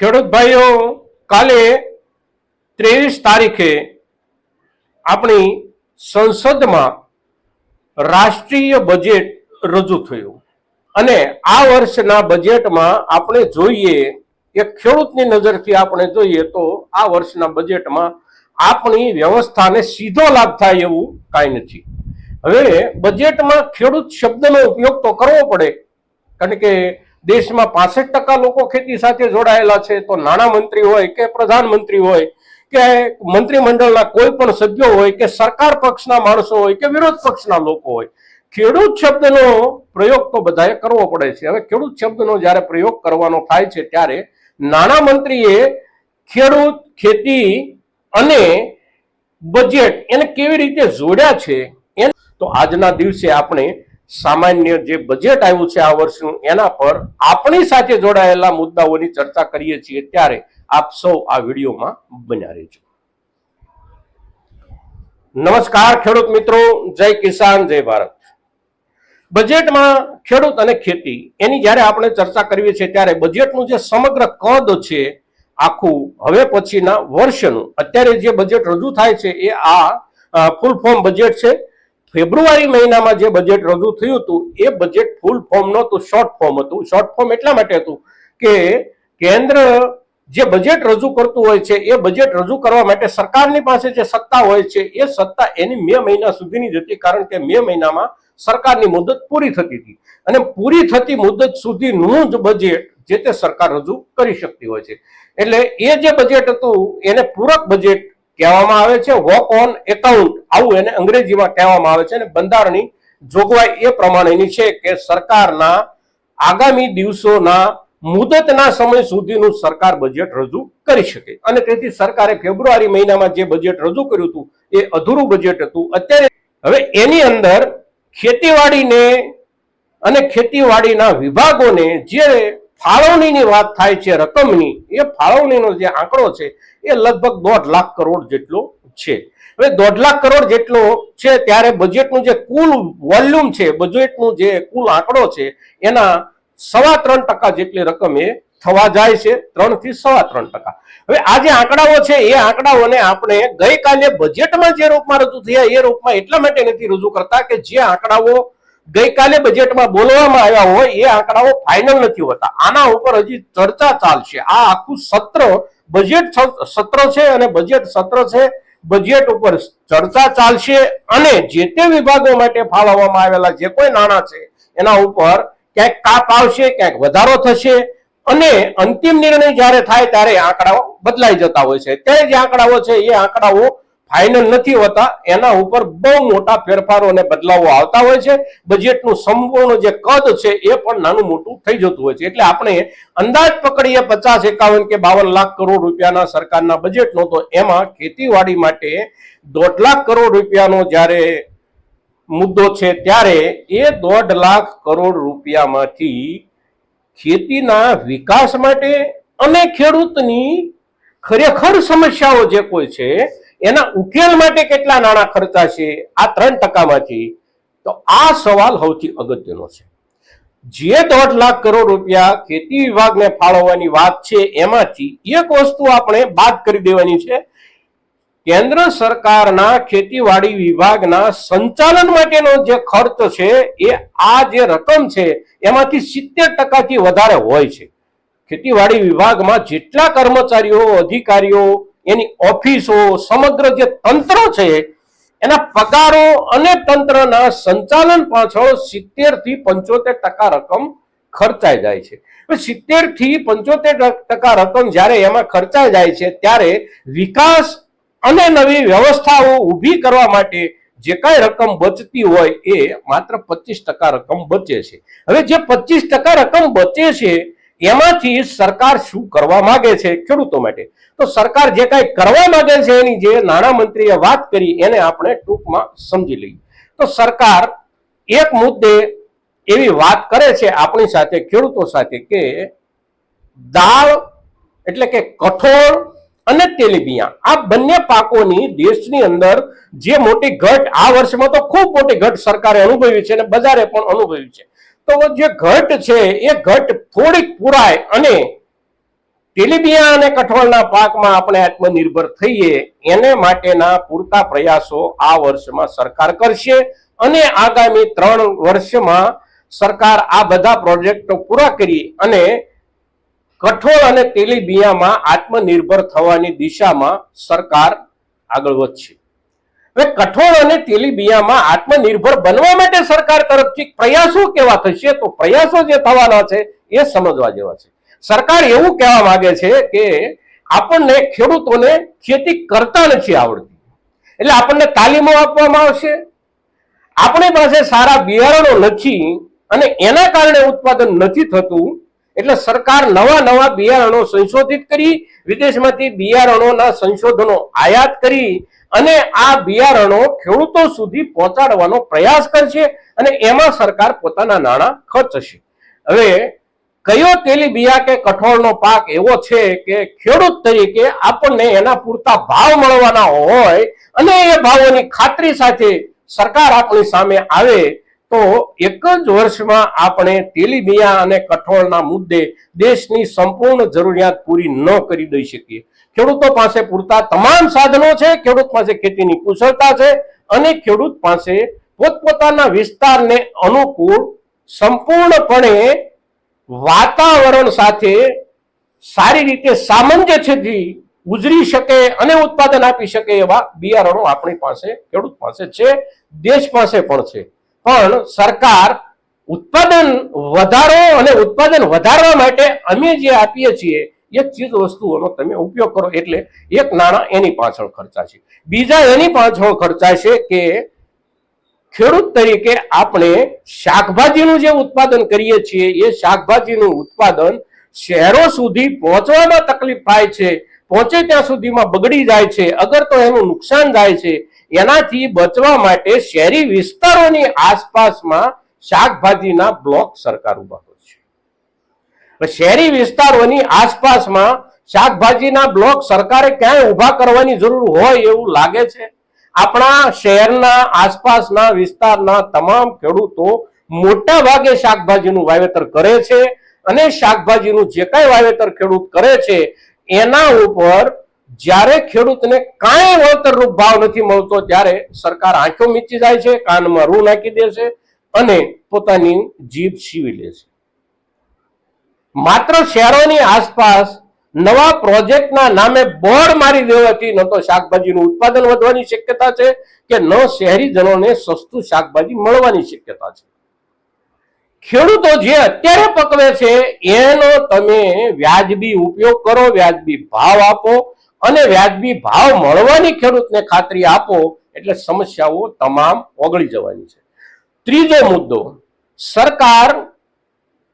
ખેડૂત ભાઈઓ, કાલે 23 તારીખે આપણી સંસદમાં રાષ્ટ્રીય બજેટ રજૂ થયું અને આ વર્ષના બજેટમાં આપણે જોઈએ કે ખેડૂતની નજરથી આપણે જોઈએ તો આ વર્ષના બજેટમાં આપણી વ્યવસ્થાને સીધો લાભ થાય એવું કાંઈ નથી. હવે બજેટમાં ખેડૂત શબ્દનો ઉપયોગ તો કરવો પડે, કારણ કે દેશમાં 65% લોકો ખેતી સાથે જોડાયેલા છે. તો નાણામંત્રી હોય કે પ્રધાનમંત્રી હોય કે મંત્રીમંડળના કોઈ પણ સભ્યો હોય કે સરકાર પક્ષના માણસો હોય કે વિરોધ પક્ષના લોકો હોય, ખેડૂત શબ્દનો પ્રયોગ તો બધાએ કરવો પડે છે. હવે ખેડૂત શબ્દનો જ્યારે પ્રયોગ કરવાનો થાય છે ત્યારે નાણામંત્રીએ ખેડૂત, ખેતી અને બજેટ એને કેવી રીતે જોડ્યા છે. તો આજના દિવસે આપણે સામાન્ય જે બજેટ આવ્યું છે આ વર્ષનું એના પર આપણી સાથે જોડાયેલા મુદ્દાઓની ચર્ચા કરીએ છીએ, ત્યારે આપ સૌ આ વિડીયોમાં બન્યા રહેજો. નમસ્કાર ખેડૂત મિત્રો, જય કિસાન, જય ભારત. બજેટમાં ખેડૂત અને ખેતી એની જ્યારે આપણે ચર્ચા કરીએ છીએ ત્યારે બજેટનું જે સમગ્ર કદ છે આખું હવે પછીના વર્ષનું, અત્યારે જે બજેટ રજૂ થાય છે એ આ ફૂલ ફોર્મ બજેટ છે. ફેબ્રુઆરી મહિનામાં જે બજેટ રજૂ થયું હતું એ બજેટ ફૂલ ફોર્મ નહોતું, શોર્ટ ફોર્મ હતું. શોર્ટ ફોર્મ એટલા માટે હતું કે કેન્દ્ર જે બજેટ રજૂ કરતું હોય છે એ બજેટ રજૂ કરવા માટે સરકારની પાસે જે સત્તા હોય છે એ સત્તા એની મે મહિના સુધીની જ હતી, કારણ કે મે મહિનામાં સરકારની મુદત પૂરી થતી હતી અને પૂરી થતી મુદત સુધીનું જ બજેટ જે તે સરકાર રજૂ કરી શકતી હોય છે. એટલે એ જે બજેટ હતું એને પૂરક બજેટ કહેવામાં આવે છે. વોક ઓન એકાઉન્ટ આવું એને અંગ્રેજીમાં કહેવામાં આવે છે અને બંધારણની જોગવાઈ એ પ્રમાણેની છે કે સરકારના આગામી દિવસોના મુદતના સમય સુધીનું સરકાર બજેટ રજૂ કરી શકે. અને તેથી સરકારે ફેબ્રુઆરી મહિનામાં જે બજેટ રજૂ કર્યું હતું એ અધૂરું બજેટ હતું. અત્યારે હવે એની અંદર ખેતીવાડીને અને ખેતીવાડીના વિભાગોને જે ફાળવણીની વાત થાય છે રકમની, એ ફાળવણીનો જે આંકડો છે એ લગભગ 1.5 લાખ કરોડ જેટલો છે. હવે 1.5 લાખ કરોડ જેટલો છે ત્યારે બજેટનું જે કુલ વોલ્યુમ છે, બજેટનું જે કુલ આંકડો છે એના 3.25% જેટલી રકમ એ થવા જાય છે, 3 થી 3.25%. હવે આ જે આંકડાઓ છે એ આંકડાઓને આપણે ગઈકાલે બજેટમાં જે રૂપમાં રજૂ થયા એ રૂપમાં એટલા માટે નથી રજૂ કરતા કે જે આંકડાઓ ગઈકાલે બજેટમાં બોલવામાં આવ્યા હોય એ આંકડાઓ ફાઇનલ નથી હોતા. આના ઉપર હજી ચર્ચા ચાલશે. આ આખું સત્ર બજેટ સત્ર છે અને બજેટ સત્ર છે, બજેટ ઉપર ચર્ચા ચાલશે અને જે તે વિભાગો માટે ફાળવવામાં આવેલા જે કોઈ નાણાં છે એના ઉપર ક્યાંક કાપ આવશે, ક્યાંક વધારો થશે અને અંતિમ નિર્ણય જ્યારે થાય ત્યારે આંકડાઓ બદલાઈ જતા હોય છે. તે જે આંકડાઓ છે એ આંકડાઓ ફાઇનલ નથી હોતા, એના ઉપર બહુ મોટા ફેરફારો અને બદલાવો આવતા હોય છે. બજેટનું સંપૂર્ણ જે કદ છે એ પણ નાનું મોટું થઈ જતું હોય છે. એટલે આપણે અંદાજ પકડીએ 50, 51 કે 52 લાખ કરોડ રૂપિયાના સરકારના બજેટનો, તો એમાં ખેતીવાડી માટે 1.5 લાખ કરોડ રૂપિયાનો જ્યારે મુદ્દો છે ત્યારે એ 1.5 લાખ કરોડ રૂપિયામાંથી ખેતીના વિકાસ માટે અને ખેડૂતની ખરેખર સમસ્યાઓ જે કોઈ છે એના ઉકેલ માટે કેટલા નાણાં ખર્ચાશે આ 3% માંથી, તો આ સવાલ સૌથી અગત્યનો છે. જે 1.5 લાખ કરોડ રૂપિયા ખેતી વિભાગને ફાળવવાની વાત છે એમાંથી એક વસ્તુ આપણે બાદ કરી દેવાની છે. કેન્દ્ર સરકારના ખેતીવાડી વિભાગના સંચાલન માટેનો જે ખર્ચ છે એ આ જે રકમ છે એમાંથી 70% થી વધારે હોય છે. ખેતીવાડી વિભાગમાં જેટલા કર્મચારીઓ, અધિકારીઓ, એની ઓફિસો, સમગ્ર જે તંત્ર છે એના પગારો અને તંત્રના સંચાલન પાછળ 70 થી 75% રકમ ખર્ચાઈ જાય છે. 70 થી 75% રકમ જ્યારે એમાં ખર્ચાઈ જાય છે ત્યારે વિકાસ અને નવી વ્યવસ્થાઓ ઊભી કરવા માટે જે કઈ રકમ બચતી હોય એ માત્ર 25% રકમ બચે છે. હવે જે 25% રકમ બચે છે એમાંથી સરકાર શું કરવા માંગે છે ખેડૂતો માટે, તો સરકાર જે કઈ કરવા માંગે છે એની જે નાણામંત્રીએ વાત કરી એને આપણે ટૂંકમાં સમજી લઈએ. તો સરકાર એક મુદ્દે એવી વાત કરે છે આપણી સાથે, ખેડૂતો સાથે, કે દાળ એટલે કે કઠોળ અને તેલીબિયાં આ બંને પાકોની દેશની અંદર જે મોટી ઘટ આ વર્ષમાં તો ખૂબ મોટી ઘટ સરકારે અનુભવી છે અને બજારે પણ અનુભવી છે. તો જે ઘટ છે એ ઘટ થોડીક પુરાય અને તેલીબિયાં અને કઠોળના પાકમાં આપણે આત્મનિર્ભર થઈએ એને માટેના પૂરતા પ્રયાસો આ વર્ષમાં સરકાર કરશે અને આગામી 3 વર્ષમાં સરકાર આ બધા પ્રોજેક્ટો પૂરા કરી અને કઠોળ અને તેલીબિયાંમાં આત્મનિર્ભર થવાની દિશામાં સરકાર આગળ વધશે. હવે કઠોળ અને તેલીબિયાંમાં આત્મનિર્ભર બનવા માટે સરકાર તરફથી પ્રયાસો કેવા થશે, તો પ્રયાસો જે થવાના છે એ સમજવા જેવા છે. સરકાર એવું કહેવા માંગે છે કે આપણને ખેડૂતોને ખેતી કરતા નથી આવડતી, એટલે આપણને તાલીમો આપવામાં આવશે. આપણી પાસે સારા બિયારણો નથી અને એના કારણે ઉત્પાદન નથી થતું, એટલે સરકાર નવા બિયારણો સંશોધિત કરી, વિદેશમાંથી બિયારણોના સંશોધનો આયાત કરી અને આ બિયારણો ખેડૂતો સુધી પહોંચાડવાનો પ્રયાસ કરશે અને એમાં સરકાર પોતાના નાણાં ખર્ચશે. હવે કયો તેલીબિયાં કે કઠોળનો પાક એવો છે કે ખેડૂત તરીકે આપણને એના પૂરતા ભાવ મળવાના હોય અને એ ભાવોની ખાતરી સાથે સરકાર આપણી સામે આવે તો એક જ વર્ષમાં આપણે તેલીબિયાં અને કઠોળના મુદ્દે દેશની સંપૂર્ણ જરૂરિયાત પૂરી ન કરી દઈ શકીએ. ખેડૂતો પાસે પૂરતા તમામ સાધનો છે, ખેડૂત પાસે ખેતીની કુશળતા છે અને ખેડૂત પાસે પોતપોતાના વિસ્તારને અનુકૂળ સંપૂર્ણપણે વાતાવરણ સાથે સારી રીતે સામંજસ્યથી ઉજરી શકે અને ઉત્પાદન આપી શકે એવા બિયારણો આપણી પાસે ખેડૂત પાસે છે, દેશ પાસે પણ છે. પણ સરકાર ઉત્પાદન વધારો અને ઉત્પાદન વધારવા માટે અમે જે આપીએ છીએ એ ચીજ વસ્તુઓનો તમે ઉપયોગ કરો, એટલે એક નાણાં એની પાછળ ખર્ચાશે. બીજા એની પાછળ ખર્ચાશે કે ખેડૂત તરીકે આપણે શાકભાજીનું જે ઉત્પાદન કરીએ છીએ એ શાકભાજીનું ઉત્પાદન શહેરો સુધી પહોંચવામાં તકલીફ થાય છે, પહોંચે ત્યાં સુધીમાં બગડી જાય છે, અગર તો એનું નુકસાન થાય છે. એનાથી બચવા માટે શહેરી વિસ્તારોની આસપાસમાં શાકભાજીના બ્લોક સરકાર ઉભા કરશે. શહેરી વિસ્તારોની આસપાસમાં શાકભાજીના બ્લોક સરકારે ક્યાંય ઉભા કરવાની જરૂર હોય એવું લાગે છે? આપણા શહેરના આસપાસના વિસ્તારના તમામ ખેડૂતો મોટા ભાગે શાકભાજીનું વાવેતર કરે છે અને શાકભાજીનું જે કાંઈ વાવેતર ખેડૂત કરે છે એના ઉપર જ્યારે ખેડૂતને કાંઈ વળતરરૂપ ભાવ નથી મળતો ત્યારે સરકાર આંખો મીચી જાય છે, કાનમાં રૂ નાખી દે છે અને પોતાની જીભ સીવી લે છે. માત્ર શહેરોની આસપાસ નવા પ્રોજેક્ટના નામે બોર્ડ મારી દેવાથી ન તો શાકભાજીનું ઉત્પાદન વધવાની શક્યતા છે કે ન શહેરીજનોને સસ્તું શાકભાજી મળવાની શક્યતા છે. ખેડૂતો જે અત્યારે પકવે છે એનો તમે વ્યાજબી ઉપયોગ કરો, વ્યાજબી ભાવ આપો અને વ્યાજબી ભાવ મળવાની ખેડૂતને ખાતરી આપો એટલે સમસ્યાઓ તમામ ઓગળી જવાની છે. ત્રીજો મુદ્દો, સરકાર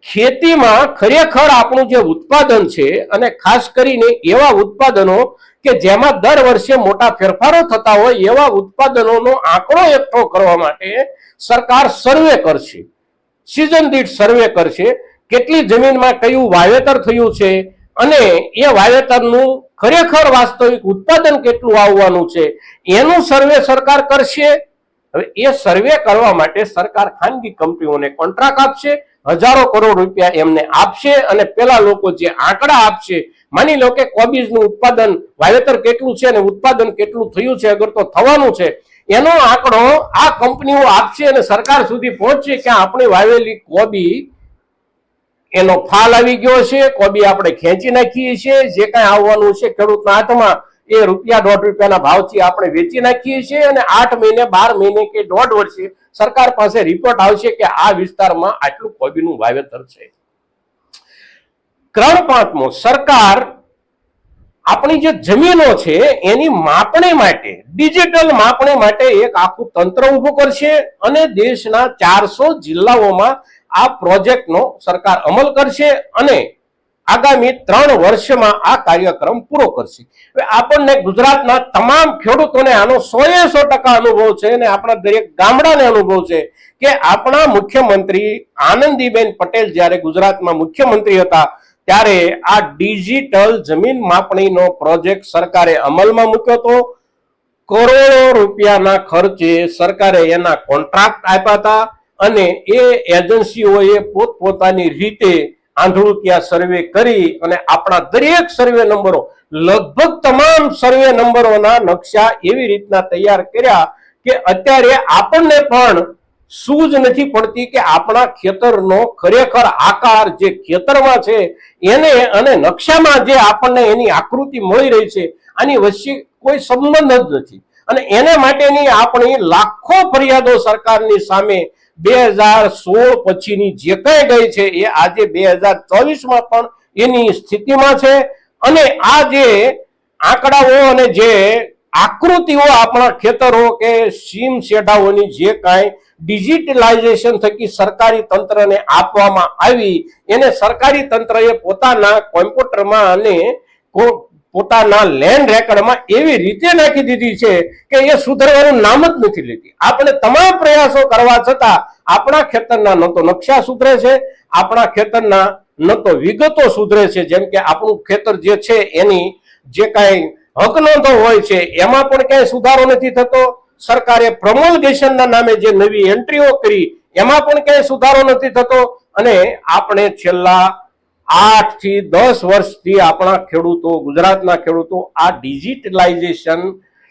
ખેતીમાં ખરેખર આપણું જે ઉત્પાદન છે અને ખાસ કરીને એવા ઉત્પાદનો કે જેમાં દર વર્ષે મોટા ફેરફારો થતા હોય એવા ઉત્પાદનોનો આંકડો એકઠો કરવા માટે સરકાર સર્વે કરશે, સિઝન દીઠ સર્વે કરશે. કેટલી જમીનમાં કયું વાવેતર થયું છે અને એ વાવેતરનું ખરેખર વાસ્તવિક ઉત્પાદન કેટલું આવવાનું છે એનું સર્વે સરકાર કરશે. હવે એ સર્વે કરવા માટે સરકાર ખાનગી કંપનીઓને કોન્ટ્રાક્ટ આપશે, હજારો કરોડ રૂપિયા એમને આપશે અને પેલા લોકો જે આંકડા આપશે, માની લો કે કોબીજનું ઉત્પાદન વાવેતર કેટલું છે અને ઉત્પાદન કેટલું થયું છે અગર તો થવાનું છે એનો આંકડો આ કંપનીઓ આપશે અને સરકાર સુધી પહોંચશે કે આપણે વાવેલી કોબી એનો ફાલ આવી ગયો છે, કોબી આપણે ખેંચી નાખીએ છીએ, જે કાંઈ આવવાનું છે ખેડૂતના હાથમાં એ ₹1.5 ભાવથી આપણે વેચી નાખીએ છીએ અને 8 મહિને 12 મહિને કે 1.5 વર્ષે સરકાર પાસે રિપોર્ટ આવશે કે આ વિસ્તારમાં આટલું કોબીનું વાવેતર છે. ક્રમ 5મો, સરકાર આપણી જે જમીનો છે એની માપણી માટે, ડિજિટલ માપણી માટે એક આખું તંત્ર ઊભું કરશે અને દેશના 400 જિલ્લાઓમાં આ પ્રોજેક્ટનો સરકાર અમલ કરશે અને આગામી 3 વર્ષમાં આ કાર્યક્રમ પૂરો કરશે. આપણને ગુજરાતના તમામ ખેડૂતોને આનો 100% અનુભવ છે અને આપણા દરેક ગામડાને અનુભવ છે કે આપણા મુખ્યમંત્રી આનંદીબેન પટેલ જ્યારે ગુજરાતમાં મુખ્યમંત્રી હતા ત્યારે આ ડિજિટલ જમીન માપણીનો પ્રોજેક્ટ સરકારે અમલમાં મૂક્યો હતો. કરોડો રૂપિયાના ખર્ચે સરકારે એના કોન્ટ્રાક્ટ આપ્યા હતા અને એ એજન્સીઓએ પોતપોતાની રીતે આંધળુતિયા સર્વે કરી અને આપણા દરેક સર્વે નંબરો લગભગ તમામ સર્વે નંબરોના નકશા એવી રીતના તૈયાર કર્યા કે અત્યારે આપણને પણ સૂઝ નથી પડતી કે આપણા ખેતરનો ખરેખર આકાર જે ખેતરમાં છે એને અને નકશામાં જે આપણને એની આકૃતિ મળી રહી છે આની વચ્ચે કોઈ સંબંધ જ નથી. અને એને માટેની આપણી લાખો ફરિયાદો સરકારની સામે 2016 પછીની જે કઈ ગઈ છે એ આજે 2024માં પણ એની સ્થિતિમાં છે. અને આ જે આંકડાઓ અને જે આકૃતિઓ આપણા ખેતરો કે સીમ શેઢાઓની જે કાંઈ ડિજિટલાઇઝેશન થકી સરકારી તંત્રને આપવામાં આવી એને સરકારી તંત્રએ પોતાના કોમ્પ્યુટરમાં અને પોતાના લેન્ડ રેકર્ડમાં એવી રીતે નાખી દીધી છે કે એ સુધરવાનું નામ જ નથી લેતી. આપણે તમામ પ્રયાસો કરવા છતાં આપણા ખેતરના ન તો નકશા સુધરે છે, આપણા ખેતરના ન તો વિગતો સુધરે છે. જેમ કે આપણું ખેતર જે છે એની જે કાંઈ હક નોંધો હોય છે એમાં પણ ક્યાંય સુધારો નથી થતો. સરકારે પ્રમોલગેશનના નામે જે નવી એન્ટ્રીઓ કરી એમાં પણ ક્યાંય સુધારો નથી થતો. અને આપણે છેલ્લા 8 થી 10 વર્ષથી આપણા ખેડૂતો, ગુજરાતના ખેડૂતો આ ડિજિટલાઇઝેશન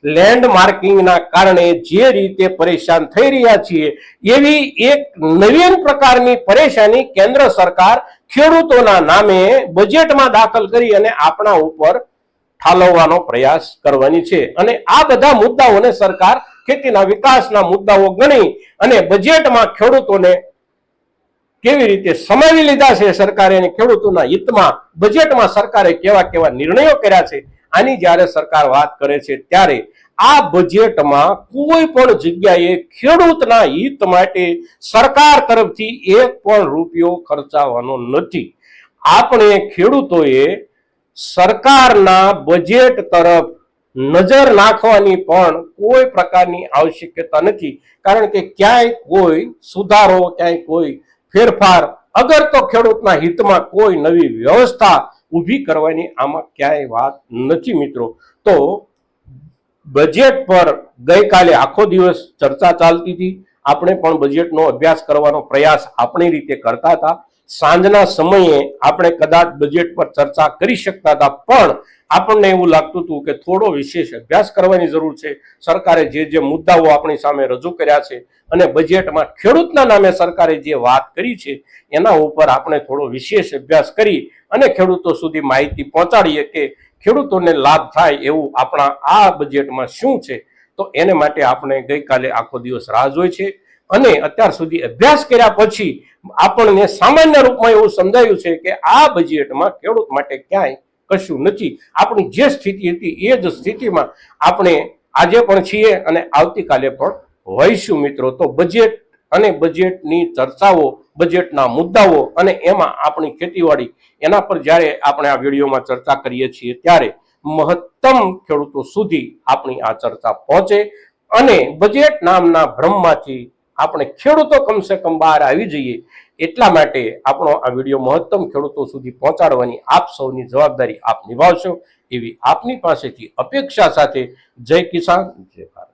લેન્ડ માર્કિંગના કારણે જે રીતે પરેશાન થઈ રહ્યા છીએ એવી એક નવીન પ્રકારની પરેશાની કેન્દ્ર સરકાર ખેડૂતોના નામે બજેટમાં દાખલ કરી અને આપણા ઉપર ઠાલવવાનો પ્રયાસ કરવાની છે. અને આ બધા મુદ્દાઓને સરકાર ખેતીના વિકાસના મુદ્દાઓ ગણી અને બજેટમાં ખેડૂતોને કેવી રીતે સમાવી લીધા છે સરકારે અને ખેડૂતોના હિતમાં બજેટમાં સરકારે કેવા કેવા નિર્ણયો કર્યા છે આની જ્યારે સરકાર વાત કરે છે ત્યારે આ બજેટમાં કોઈ પણ જગ્યાએ ખેડૂતના હિત માટે સરકાર તરફથી એક પણ રૂપિયો ખર્ચાવાનો નથી. આપણે ખેડૂતોએ સરકારના બજેટ તરફ નજર નાખવાની પણ કોઈ પ્રકારની આવશ્યકતા નથી. કારણ કે ક્યાંય કોઈ સુધારો, ક્યાંય કોઈ ફેરફાર અગર તો ખેડૂતના હિતમાં કોઈ નવી વ્યવસ્થા ઊભી કરવાની આમાં ક્યાંય વાત નથી. મિત્રો, તો બજેટ પર ગઈકાલે આખો દિવસ ચર્ચા ચાલતી હતી. આપણે પણ બજેટનો અભ્યાસ કરવાનો પ્રયાસ આપણી રીતે કરતા હતા. સાંજના સમયે આપણે કદાચ બજેટ પર ચર્ચા કરી શકતા હતા, પણ આપણને એવું લાગતું હતું કે થોડો વિશેષ અભ્યાસ કરવાની જરૂર છે. સરકારે જે મુદ્દાઓ આપણી સામે રજૂ કર્યા છે અને બજેટમાં ખેડૂતના નામે સરકારે જે વાત કરી છે એના ઉપર આપણે થોડો વિશેષ અભ્યાસ કરી અને ખેડૂતો સુધી માહિતી પહોંચાડીએ કે ખેડૂતોને લાભ થાય એવું આપણા આ બજેટમાં શું છે. તો એને માટે આપણે ગઈકાલે આખો દિવસ રાહ જોઈ છે અને અત્યાર સુધી અભ્યાસ કર્યા પછી આપણને સામાન્ય રૂપમાં એવું સમજાયું છે કે આ બજેટમાં ખેડૂત માટે ક્યાંય કશું નથી. આપણી જે સ્થિતિ હતી એ જ સ્થિતિમાં આપણે આજે પણ છીએ અને આવતીકાલે પણ હોઈશું. મિત્રો, તો બજેટ અને બજેટની ચર્ચાઓ, બજેટના મુદ્દાઓ અને એમાં આપણી ખેતીવાડી એના પર જ્યારે આપણે આ વિડીયોમાં ચર્ચા કરીએ છીએ ત્યારે મહત્તમ ખેડૂતો સુધી આપણી આ ચર્ચા પહોંચે અને બજેટ નામના ભ્રમમાંથી આપણે ખેડૂતો કમસે કમ બહાર આવી જઈએ એટલા માટે આપણો આ વિડીયો મહત્તમ ખેડૂતો સુધી પહોંચાડવાની આપ સૌની જવાબદારી આપ નિભાવશો એવી આપની પાસેથી અપેક્ષા સાથે જય કિસાન, જય ભારત.